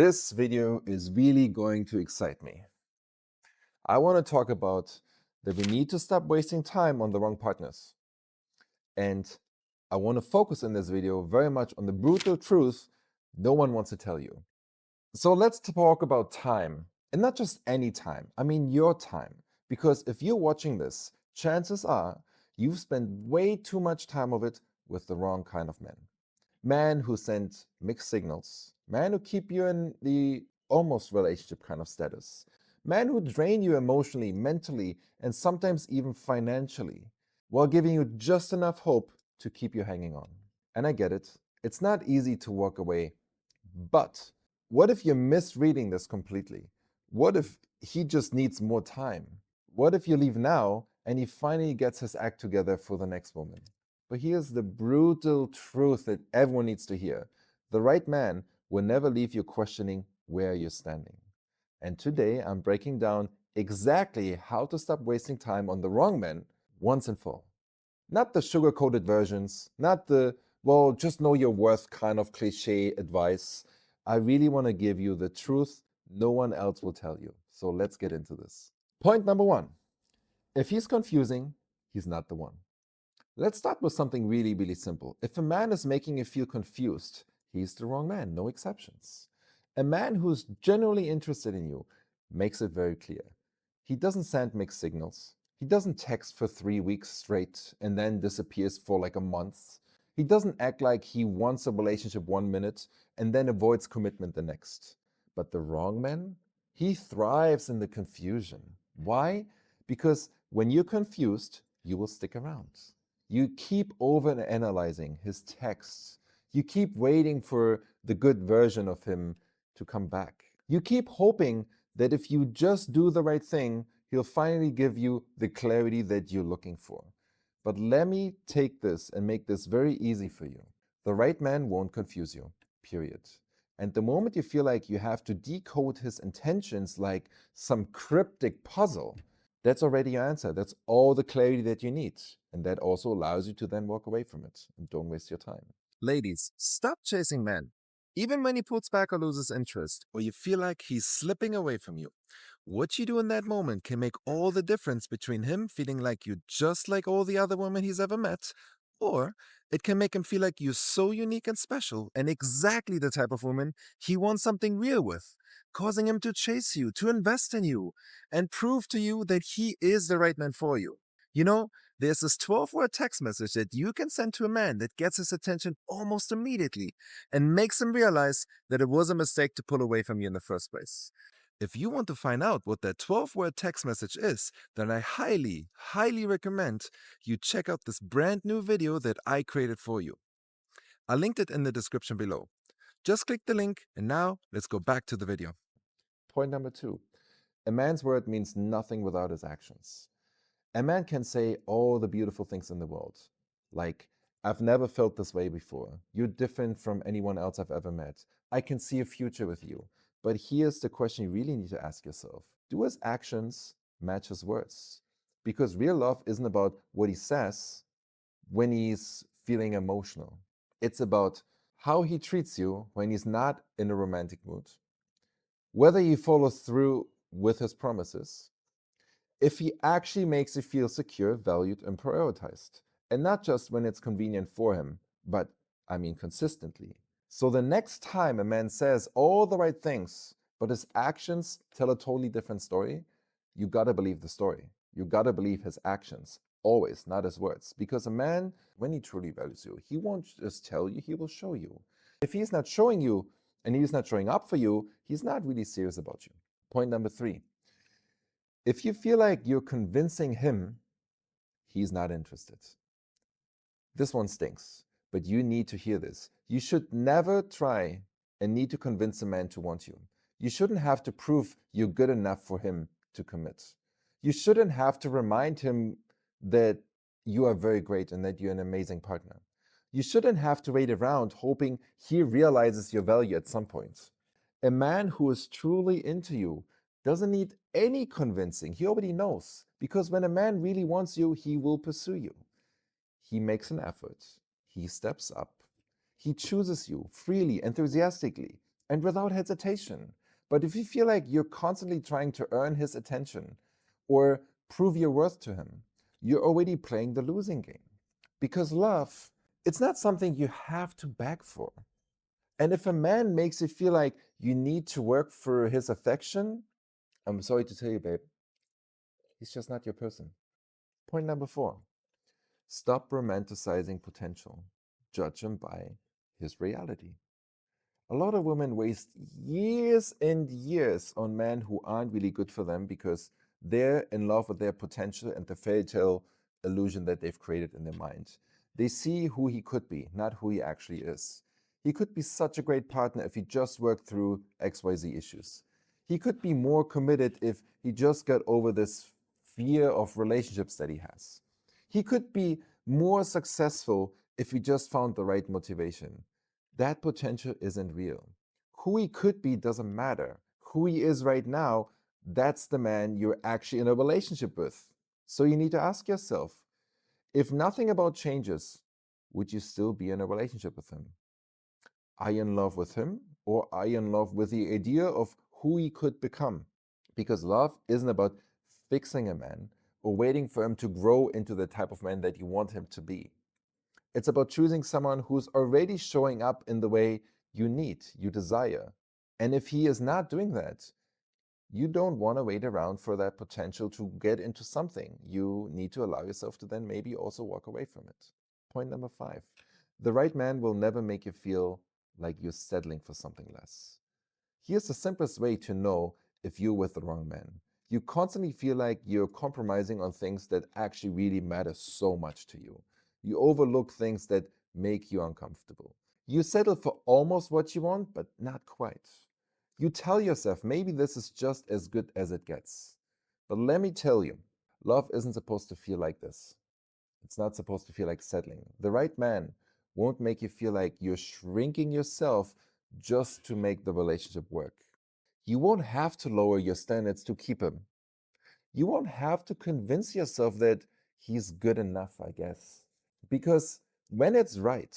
This video is really going to excite me. I want to talk about that we need to stop wasting time on the wrong partners. And I want to focus in this video very much on the brutal truth no one wants to tell you. So let's talk about time, and not just any time, I mean your time. Because if you're watching this, chances are you've spent way too much time of it with the wrong kind of men. Men who send mixed signals, men who keep you in the almost relationship kind of status, men who drain you emotionally, mentally, and sometimes even financially, while giving you just enough hope to keep you hanging on. And I get it, it's not easy to walk away, but what if you're misreading this completely? What if he just needs more time? What if you leave now and he finally gets his act together for the next woman? But here's the brutal truth that everyone needs to hear. The right man will never leave you questioning where you're standing. And today I'm breaking down exactly how to stop wasting time on the wrong men once and for all. Not the sugar-coated versions, not the, well, just know your worth kind of cliche advice. I really want to give you the truth no one else will tell you. So let's get into this. Point number one. If he's confusing, he's not the one. Let's start with something really, really simple. If a man is making you feel confused, he's the wrong man, no exceptions. A man who's genuinely interested in you makes it very clear. He doesn't send mixed signals. He doesn't text for 3 weeks straight and then disappears for like a month. He doesn't act like he wants a relationship 1 minute and then avoids commitment the next. But the wrong man, he thrives in the confusion. Why? Because when you're confused, you will stick around. You keep over analyzing his texts. You keep waiting for the good version of him to come back. You keep hoping that if you just do the right thing, he'll finally give you the clarity that you're looking for. But let me take this and make this very easy for you. The right man won't confuse you, period. And the moment you feel like you have to decode his intentions like some cryptic puzzle, that's already your answer. That's all the clarity that you need. And that also allows you to then walk away from it and don't waste your time. Ladies, stop chasing men. Even when he pulls back or loses interest, or you feel like he's slipping away from you, what you do in that moment can make all the difference between him feeling like you're just like all the other women he's ever met, or it can make him feel like you're so unique and special and exactly the type of woman he wants something real with, causing him to chase you, to invest in you, and prove to you that he is the right man for you. You know, there's this 12-word text message that you can send to a man that gets his attention almost immediately and makes him realize that it was a mistake to pull away from you in the first place. If you want to find out what that 12-word text message is, then I highly, highly recommend you check out this brand new video that I created for you. I linked it in the description below. Just click the link, and now let's go back to the video. Point number two. A man's word means nothing without his actions. A man can say all the beautiful things in the world, like, I've never felt this way before. You're different from anyone else I've ever met. I can see a future with you. But here's the question you really need to ask yourself. Do his actions match his words? Because real love isn't about what he says when he's feeling emotional. It's about how he treats you when he's not in a romantic mood, whether he follows through with his promises, if he actually makes you feel secure, valued, and prioritized. And not just when it's convenient for him, but I mean consistently. So the next time a man says all the right things, but his actions tell a totally different story, you gotta believe the story. You gotta believe his actions. Always, not his words. Because a man, when he truly values you, he won't just tell you, he will show you. If he's not showing you and he's not showing up for you, he's not really serious about you. Point number three. If you feel like you're convincing him, he's not interested. This one stinks, but you need to hear this. You should never try and need to convince a man to want you. You shouldn't have to prove you're good enough for him to commit. You shouldn't have to remind him that you are very great and that you're an amazing partner. You shouldn't have to wait around hoping he realizes your value at some point. A man who is truly into you doesn't need any convincing. He already knows. Because when a man really wants you, he will pursue you. He makes an effort. He steps up. He chooses you freely, enthusiastically. and without hesitation. But if you feel like you're constantly trying to earn his attention or prove your worth to him, you're already playing the losing game. Because love, it's not something you have to beg for. And if a man makes you feel like you need to work for his affection, I'm sorry to tell you, babe, he's just not your person. Point number 4, stop romanticizing potential. Judge him by his reality. A lot of women waste years and years on men who aren't really good for them because they're in love with their potential and the fairy tale illusion that they've created in their mind. They see who he could be, not who he actually is. He could be such a great partner if he just worked through XYZ issues. He could be more committed if he just got over this fear of relationships that he has. He could be more successful if he just found the right motivation. That potential isn't real. Who he could be doesn't matter. Who he is right now, that's the man you're actually in a relationship with. So you need to ask yourself, if nothing about changes, would you still be in a relationship with him? Are you in love with him, or are you in love with the idea of who he could become? Because love isn't about fixing a man or waiting for him to grow into the type of man that you want him to be. It's about choosing someone who's already showing up in the way you need, you desire. And if he is not doing that, you don't want to wait around for that potential to get into something. You need to allow yourself to then maybe also walk away from it. Point number 5, the right man will never make you feel like you're settling for something less. Here's the simplest way to know if you're with the wrong man. You constantly feel like you're compromising on things that actually really matter so much to you. You overlook things that make you uncomfortable. You settle for almost what you want, but not quite. You tell yourself, maybe this is just as good as it gets. But let me tell you, love isn't supposed to feel like this. It's not supposed to feel like settling. The right man won't make you feel like you're shrinking yourself just to make the relationship work. You won't have to lower your standards to keep him. You won't have to convince yourself that he's good enough, I guess. Because when it's right,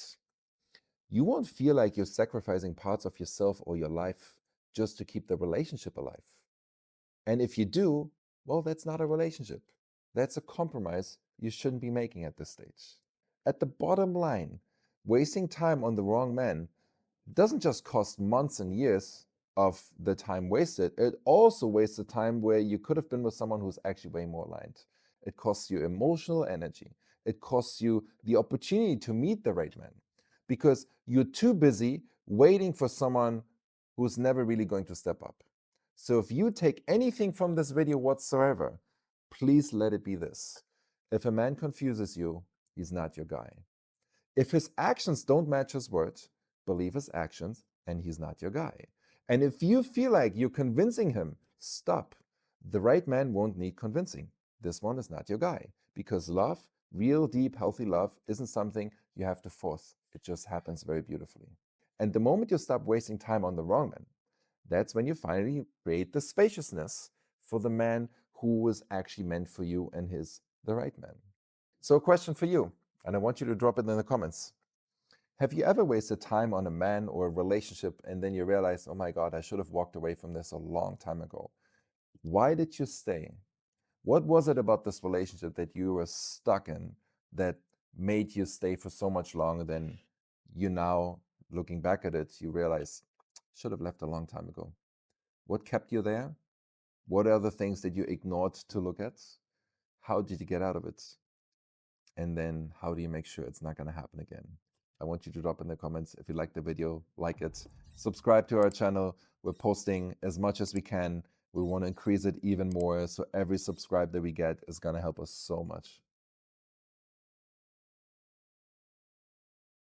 you won't feel like you're sacrificing parts of yourself or your life just to keep the relationship alive. And if you do, well, that's not a relationship. That's a compromise you shouldn't be making at this stage. At the bottom line, wasting time on the wrong man doesn't just cost months and years of the time wasted, it also wastes the time where you could have been with someone who's actually way more aligned. It costs you emotional energy. It costs you the opportunity to meet the right man because you're too busy waiting for someone who's never really going to step up. So if you take anything from this video whatsoever, please let it be this. If a man confuses you, he's not your guy. If his actions don't match his words, believe his actions and he's not your guy. And if you feel like you're convincing him, stop. The right man won't need convincing. This one is not your guy. Because love, real, deep, healthy love, isn't something you have to force. It just happens very beautifully. And the moment you stop wasting time on the wrong man, that's when you finally create the spaciousness for the man who was actually meant for you and is the right man. So, a question for you, and I want you to drop it in the comments. Have you ever wasted time on a man or a relationship and then you realize, oh my God, I should have walked away from this a long time ago? Why did you stay? What was it about this relationship that you were stuck in that made you stay for so much longer than you now, looking back at it, you realize, should have left a long time ago? What kept you there? What are the things that you ignored to look at? How did you get out of it? And then how do you make sure it's not going to happen again? I want you to drop in the comments. If you like the video, like it, subscribe to our channel. We're posting as much as we can. We want to increase it even more. So every subscribe that we get is going to help us so much.